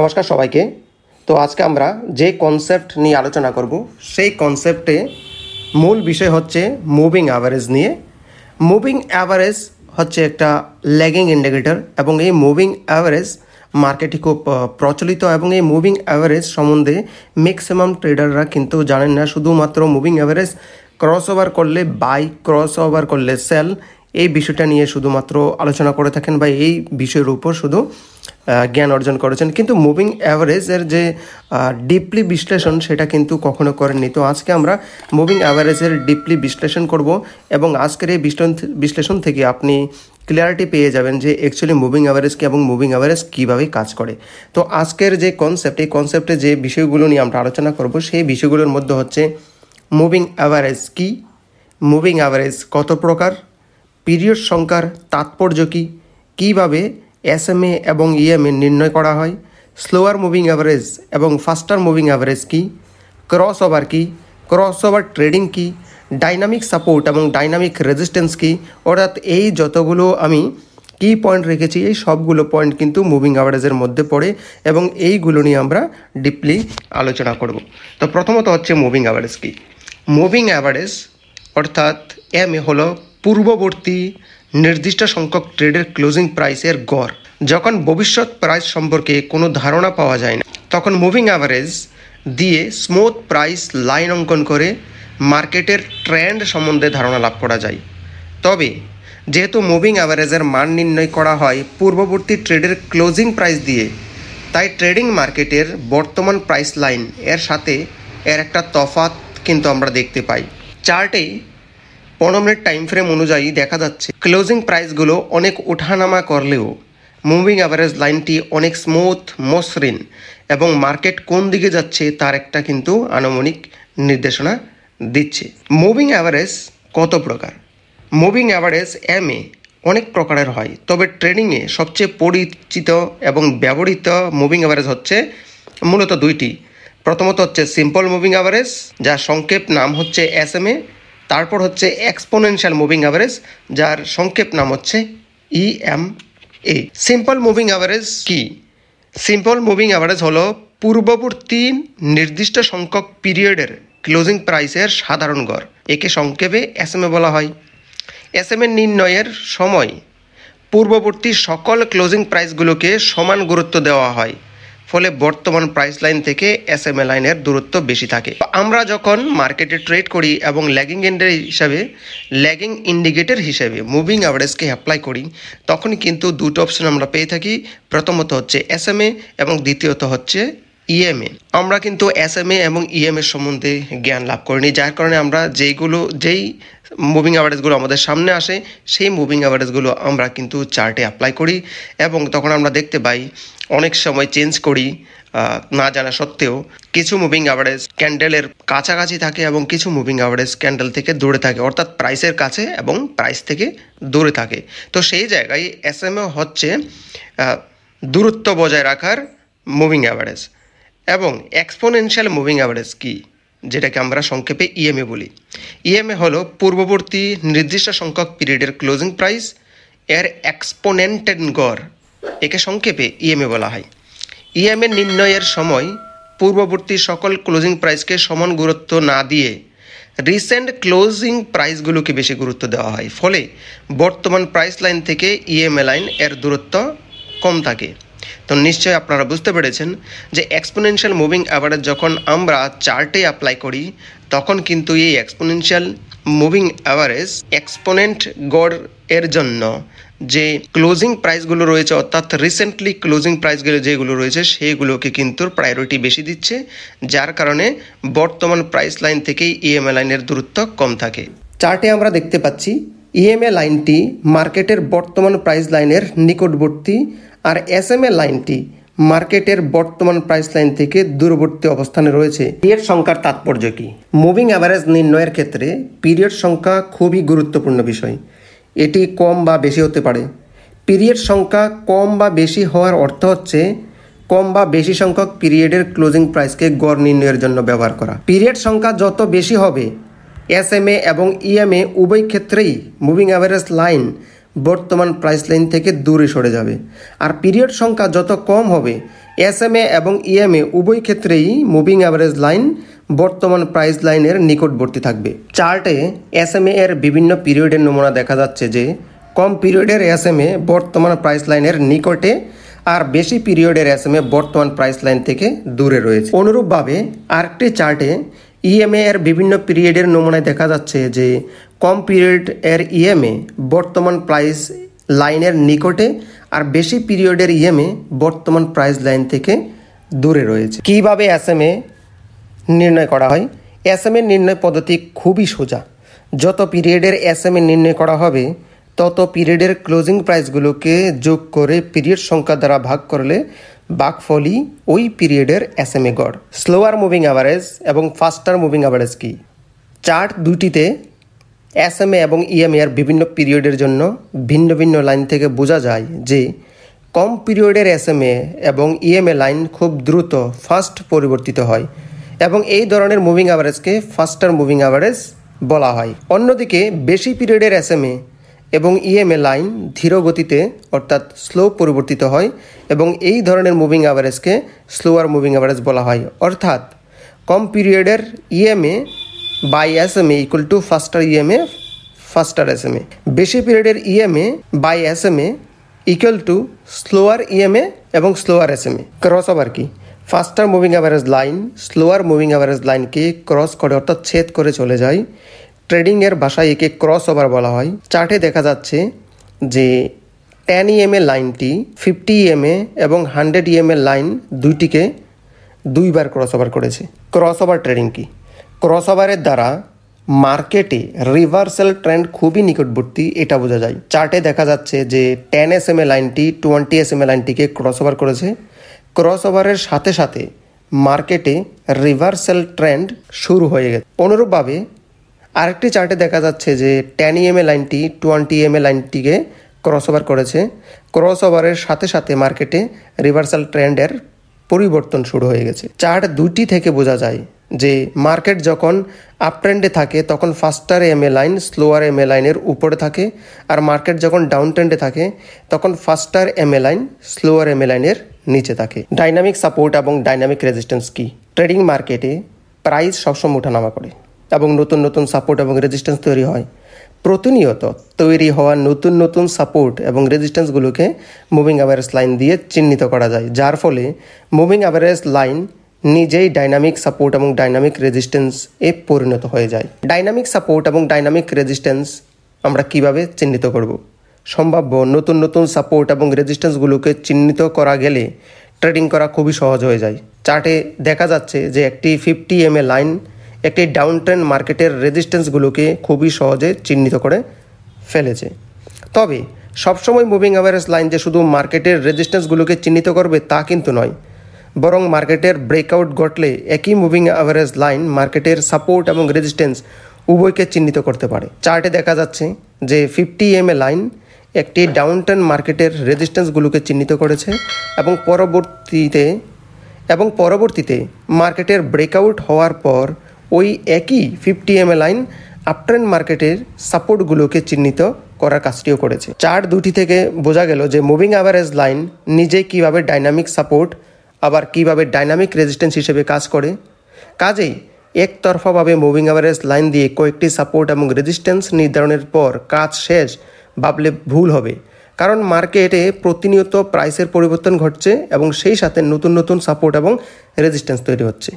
নমস্কার সবাইকে। তো আজকে আমরা যে কনসেপ্ট নিয়ে আলোচনা করব সেই কনসেপ্টে মূল বিষয় হচ্ছে মুভিং অ্যাভারেজ নিয়ে। মুভিং অ্যাভারেজ হচ্ছে একটা ল্যাগিং ইন্ডিকেটর এবং এই মুভিং অ্যাভারেজ মার্কেটে খুব প্রচলিত এবং এই মুভিং অ্যাভারেজ সম্বন্ধে ম্যাক্সিমাম ট্রেডাররা কিন্তু জানেন না। শুধুমাত্র মুভিং অ্যাভারেজ ক্রস ওভার করলে বাই, ক্রস ওভার করলে সেল, এই বিষয়টা নিয়ে শুধুমাত্র আলোচনা করে থাকেন বা এই বিষয়ের উপর শুধু জ্ঞান অর্জন করেছেন, কিন্তু মুভিং অ্যাভারেজের যে ডিপলি বিশ্লেষণ সেটা কিন্তু কখনো করেননি। তো আজকে আমরা মুভিং অ্যাভারেজের ডিপলি বিশ্লেষণ করব এবং আজকের এই বিশ্লেষণ থেকে আপনি ক্লিয়ারিটি পেয়ে যাবেন যে অ্যাকচুয়ালি মুভিং অ্যাভারেজ কি এবং মুভিং অ্যাভারেজ কীভাবে কাজ করে। তো আজকের যে কনসেপ্ট, এই কনসেপ্টে যে বিষয়গুলো নিয়ে আমরা আলোচনা করব সেই বিষয়গুলোর মধ্যে হচ্ছে মুভিং অ্যাভারেজ কি, মুভিং অ্যাভারেজ কত প্রকার, পিরিয়ড সংখ্যার তাৎপর্য কী, কীভাবে SMA এবং EMA নির্ণয় করা হয়, স্লোয়ার মুভিং অ্যাভারেজ এবং ফাস্টার মুভিং অ্যাভারেজ কী, ক্রস ওভার কী, ক্রস ওভার ট্রেডিং কী, ডাইনামিক সাপোর্ট এবং ডাইনামিক রেজিস্ট্যান্স কী, অর্থাৎ এই যতগুলো আমি কি পয়েন্ট রেখেছি এই সবগুলো পয়েন্ট কিন্তু মুভিং অ্যাভারেজের মধ্যে পড়ে এবং এইগুলো নিয়ে আমরা ডিপলি আলোচনা করব। তো প্রথমত হচ্ছে মুভিং অ্যাভারেজ কী। মুভিং অ্যাভারেজ অর্থাৎ MA হলো পূর্ববর্তী নির্দিষ্ট সংখ্যক ট্রেডের ক্লোজিং প্রাইসের গড়। যখন ভবিষ্যৎ প্রাইস সম্পর্কে কোনো ধারণা পাওয়া যায় না তখন মুভিং অ্যাভারেজ দিয়ে স্মুথ প্রাইস লাইন অঙ্কন করে মার্কেটের ট্রেন্ড সম্বন্ধে ধারণা লাভ করা যায়। তবে যেহেতু মুভিং অ্যাভারেজের মান নির্ণয় করা হয় পূর্ববর্তী ট্রেডের ক্লোজিং প্রাইস দিয়ে, তাই ট্রেডিং মার্কেটের বর্তমান প্রাইস লাইন এর সাথে এর একটা তফাৎ কিন্তু আমরা দেখতে পাই। চার্টে 15 মিনিট টাইম ফ্রেম অনুযায়ী দেখা যাচ্ছে ক্লোজিং প্রাইসগুলো অনেক ওঠানামা করলেও মুভিং অ্যাভারেজ লাইনটি অনেক স্মুথ, মসৃণ এবং মার্কেট কোন দিকে যাচ্ছে তার একটা কিন্তু আনুমানিক নির্দেশনা দিচ্ছে। মুভিং অ্যাভারেজ কত প্রকার? মুভিং অ্যাভারেজ MA অনেক প্রকারের হয়, তবে ট্রেডিংয়ে সবচেয়ে পরিচিত এবং ব্যবহৃত মুভিং অ্যাভারেজ হচ্ছে মূলত দুইটি। প্রথমত হচ্ছে সিম্পল মুভিং অ্যাভারেজ, যার সংক্ষেপ নাম হচ্ছে SMA। তারপর হচ্ছে এক্সপোনেনশিয়াল মুভিং অ্যাভারেজ, যার সংক্ষেপ নাম হচ্ছে EMA। সিম্পল মুভিং অ্যাভারেজ কি? সিম্পল মুভিং অ্যাভারেজ হলো পূর্ববর্তী নির্দিষ্ট সংখ্যক পিরিয়ডের ক্লোজিং প্রাইসের সাধারণ গড়। একে সংক্ষেপে SMA বলা হয়। SMA নির্ণয়ের সময় পূর্ববর্তী সকল ক্লোজিং প্রাইসগুলোকে সমান গুরুত্ব দেওয়া হয়, ফলে বর্তমান প্রাইস লাইন থেকে SMA লাইনের দূরত্ব বেশি থাকে। আমরা যখন মার্কেটে ট্রেড করি এবং ল্যাগিং ইন্ডিকেটর হিসেবে মুভিং অ্যাভারেজকে অ্যাপ্লাই করি, তখন কিন্তু দুটো অপশন আমরা পেয়ে থাকি। প্রথমত হচ্ছে SMA এবং দ্বিতীয়ত হচ্ছে EMA। আমরা কিন্তু SMA এবং EMA সম্বন্ধে জ্ঞান লাভ করিনি, যার কারণে আমরা যেই মুভিং অ্যাভারেজগুলো আমাদের সামনে আসে সেই মুভিং অ্যাভারেজগুলো আমরা কিন্তু চার্টে অ্যাপ্লাই করি এবং তখন আমরা দেখতে পাই অনেক সময় চেঞ্জ করি না জানা সত্ত্বেও। কিছু মুভিং অ্যাভারেজ ক্যান্ডেলের কাছাকাছি থাকে এবং কিছু মুভিং অ্যাভারেজ ক্যান্ডেল থেকে দূরে থাকে, অর্থাৎ প্রাইসের কাছে এবং প্রাইস থেকে দূরে থাকে। তো সেই জায়গায় SMA হচ্ছে দূরত্ব বজায় রাখার মুভিং অ্যাভারেজ। এবং এক্সপোনেনশিয়াল মুভিং অ্যাভারেজ কি, যেটাকে আমরা সংক্ষেপে EMA বলি। EMA হলো পূর্ববর্তী নির্দিষ্ট সংখ্যক পিরিয়ডের ক্লোজিং প্রাইস এর এক্সপোনেন্টেড গড়, একে সংক্ষেপে EMA বলা হয়। EMA নির্ণয়ের সময় পূর্ববর্তী সকল ক্লোজিং প্রাইসকে সমান গুরুত্ব না দিয়ে রিসেন্ট ক্লোজিং প্রাইসগুলোকে বেশি গুরুত্ব দেওয়া হয়, ফলে বর্তমান প্রাইস লাইন থেকে EMA লাইন এর দূরত্ব কম থাকে। তো নিশ্চয়ই আপনারা বুঝতে পেরেছেন যে এক্সপোনেনশিয়াল মুভিং অ্যাভারেজ যখন আমরা চার্টে অ্যাপ্লাই করি তখন কিন্তু এই এক্সপোনেনশিয়াল মুভিং অ্যাভারেজ এক্সপোনেন্ট গড় এর জন্য যে ক্লোজিং প্রাইসগুলো রয়েছে, অর্থাৎ রিসেন্টলি ক্লোজিং প্রাইসগুলো যেগুলো রয়েছে সেইগুলোকে কিন্তু প্রায়োরিটি বেশি দিচ্ছে, যার কারণে বর্তমান প্রাইস লাইন থেকেই EMA লাইনের দূরত্ব কম থাকে। চার্টে আমরা দেখতে পাচ্ছি EMA লাইনটি মার্কেটের বর্তমান প্রাইস লাইনের নিকটবর্তী আর SMA লাইনটি মার্কেটের বর্তমান প্রাইস লাইন থেকে দূরবর্তী অবস্থানে রয়েছে। পিরিয়ড সংখ্যার তাৎপর্য কী? মুভিং অ্যাভারেজ নির্ণয়ের ক্ষেত্রে পিরিয়ড সংখ্যা খুবই গুরুত্বপূর্ণ বিষয়। এটি কম বা বেশি হতে পারে। পিরিয়ড সংখ্যা কম বা বেশি হওয়ার অর্থ হচ্ছে কম বা বেশি সংখ্যক পিরিয়ডের ক্লোজিং প্রাইসকে গড় নির্ণয়ের জন্য ব্যবহার করা। পিরিয়ড সংখ্যা যত বেশি হবে SMA এবং EMA উভয় ক্ষেত্রেই মুভিং অ্যাভারেজ লাইন বর্তমান প্রাইস লাইন থেকে দূরে সরে যাবে। আর পিরিয়ড সংখ্যা যত কম হবে SMA এবং EMA উভয় ক্ষেত্রেই মুভিং অ্যাভারেজ লাইন বর্তমান প্রাইস লাইনের নিকটবর্তী থাকবে। চার্টে SMA এর বিভিন্ন পিরিয়ডের নমুনা দেখা যাচ্ছে যে কম পিরিয়ডের SMA বর্তমান প্রাইস লাইনের নিকটে আর বেশি পিরিয়ডের SMA বর্তমান প্রাইস লাইন থেকে দূরে রয়েছে। অনুরূপভাবে আরেকটি চার্টে EMA এর বিভিন্ন পিরিয়ডের নমুনায় দেখা যাচ্ছে যে কম পিরিয়ড এর EMA বর্তমান প্রাইস লাইনের নিকটে আর বেশি পিরিয়ডের EMA বর্তমান প্রাইস লাইন থেকে দূরে রয়েছে। কিভাবে SMA নির্ণয় করা হয়? SMA নির্ণয় পদ্ধতি খুবই সোজা। যত পিরিয়ডের SMA নির্ণয় করা হবে তত পিরিয়ডের ক্লোজিং প্রাইসগুলোকে যোগ করে পিরিয়ড সংখ্যা দ্বারা ভাগ করলে ভাগফলই ওই পিরিয়ডের SMA গড়। স্লোয়ার মুভিং অ্যাভারেজ এবং ফাস্টার মুভিং অ্যাভারেজ কি? চার্ট দুটিতে SMA এবং EMA এর বিভিন্ন পিরিয়ডের জন্য ভিন্ন ভিন্ন লাইন থেকে বোঝা যায় যে কম পিরিয়ডের SMA এবং EMA লাইন খুব দ্রুত ফাস্ট পরিবর্তিত হয় এবং এই ধরনের মুভিং অ্যাভারেজকে ফাস্টার মুভিং অ্যাভারেজ বলা হয়। অন্যদিকে বেশি পিরিয়ডের SMA এবং EMA লাইন ধীর গতিতে অর্থাৎ স্লো পরিবর্তিত হয় এবং এই ধরনের মুভিং অ্যাভারেজকে স্লোয়ার মুভিং অ্যাভারেজ বলা হয়। অর্থাৎ কম পিরিয়ডের EMA by SMA equal to faster EMA faster SMA, বেশি পিরিয়ডের EMA by SMA equal to slower EMA এবং স্লোয়ার SMA। ক্রস ওভার কি? Faster moving average line slower moving average লাইনকে ক্রস করে অর্থাৎ ছেদ করে চলে যায়। ট্রেডিংয়ের ভাষায় একে ক্রস ওভার বলা হয়। চার্টে দেখা যাচ্ছে যে 10 EMA লাইনটি 50 EMA এবং 100 EMA লাইন দুইটিকে দুইবার ক্রস ওভার করেছে। ক্রস ওভার ট্রেডিং কি? ক্রস ওভারের দ্বারা মার্কেটে রিভার্সাল ট্রেন্ড খুবই নিকটবর্তী এটা বোঝা যায়। চার্টে দেখা যাচ্ছে যে 10 SMA লাইনটি 20 SMA লাইনটিকে ক্রস ওভার করেছে। ক্রস ওভারের সাথে সাথে মার্কেটে রিভার্সাল ট্রেন্ড শুরু হয়ে গেছে। অনুরূপভাবে আরেকটি চার্টে দেখা যাচ্ছে যে 10 EMA লাইনটি 20 EMA লাইনটিকে ক্রস ওভার করেছে। ক্রস ওভারের সাথে সাথে মার্কেটে রিভার্সাল ট্রেন্ডের পরিবর্তন শুরু হয়ে গেছে। চার্ট দুটি থেকে বোঝা যায় যে মার্কেট যখন আপ ট্রেন্ডে থাকে তখন ফাস্টার EMA লাইন স্লোয়ার EMA লাইনের উপরে থাকে, আর মার্কেট যখন ডাউন ট্রেন্ডে থাকে তখন ফাস্টার EMA লাইন স্লোয়ার EMA লাইনের নিচে থাকে। ডাইনামিক সাপোর্ট এবং ডাইনামিক রেজিস্ট্যান্স কি? ট্রেডিং মার্কেটে প্রাইস সবসময় ওঠানামা করে এবং নতুন নতুন সাপোর্ট এবং রেজিস্ট্যান্স তৈরি হয়। প্রতিনিয়ত তৈরি হওয়া নতুন নতুন সাপোর্ট এবং রেজিস্ট্যান্সগুলোকে মুভিং অ্যাভারেজ লাইন দিয়ে চিহ্নিত করা যায়, যার ফলে মুভিং অ্যাভারেজ লাইন নিজেই ডাইনামিক সাপোর্ট এবং ডাইনামিক রেজিস্ট্যান্স এ পরিণত হয়ে যায়। ডাইনামিক সাপোর্ট এবং ডাইনামিক রেজিস্ট্যান্স আমরা কিভাবে চিহ্নিত করব? সম্ভাব্য নতুন নতুন সাপোর্ট এবং রেজিস্ট্যান্সগুলোকে চিহ্নিত করা গেলে ট্রেডিং করা খুবই সহজ হয়ে যায়। চার্টে দেখা যাচ্ছে যে একটি 50 EMA লাইন একটি ডাউন ট্রেন্ড মার্কেটের রেজিস্ট্যান্সগুলোকে খুবই সহজে চিহ্নিত করে ফেলেছে। তবে সবসময় মুভিং অ্যাভারেজ লাইন যে শুধু মার্কেটের রেজিস্ট্যান্সগুলোকে চিহ্নিত করবে তা কিন্তু নয়, বরং মার্কেটের ব্রেকআউট ঘটলে একই মুভিং অ্যাভারেজ লাইন মার্কেটের সাপোর্ট এবং রেজিস্ট্যান্স উভয়কে চিহ্নিত করতে পারে। চার্টে দেখা যাচ্ছে যে 50 EMA লাইন একটি ডাউন ট্রেন্ড মার্কেটের রেজিস্ট্যান্সগুলোকে চিহ্নিত করেছে এবং পরবর্তীতে মার্কেটের ব্রেকআউট হওয়ার পর ওই একই 50 EMA লাইন আপট্রেন্ড মার্কেটের সাপোর্টগুলোকে চিহ্নিত করার কাজটিও করেছে। চার্ট দুটি থেকে বোঝা গেল যে মুভিং অ্যাভারেজ লাইন নিজে কিভাবে ডাইনামিক সাপোর্ট আবার কিভাবে ডাইনামিক রেজিস্ট্যান্স হিসেবে কাজ করে। কাজেই একতরফাভাবে মুভিং অ্যাভারেজ লাইন দিয়ে কয়েকটি সাপোর্ট এবং রেজিস্ট্যান্স নির্ধারণের পর কাজ শেষ ভাবলে ভুল হবে, কারণ মার্কেটে প্রতিনিয়ত প্রাইসের পরিবর্তন ঘটছে এবং সেই সাথে নতুন নতুন সাপোর্ট এবং রেজিস্ট্যান্স তৈরি হচ্ছে।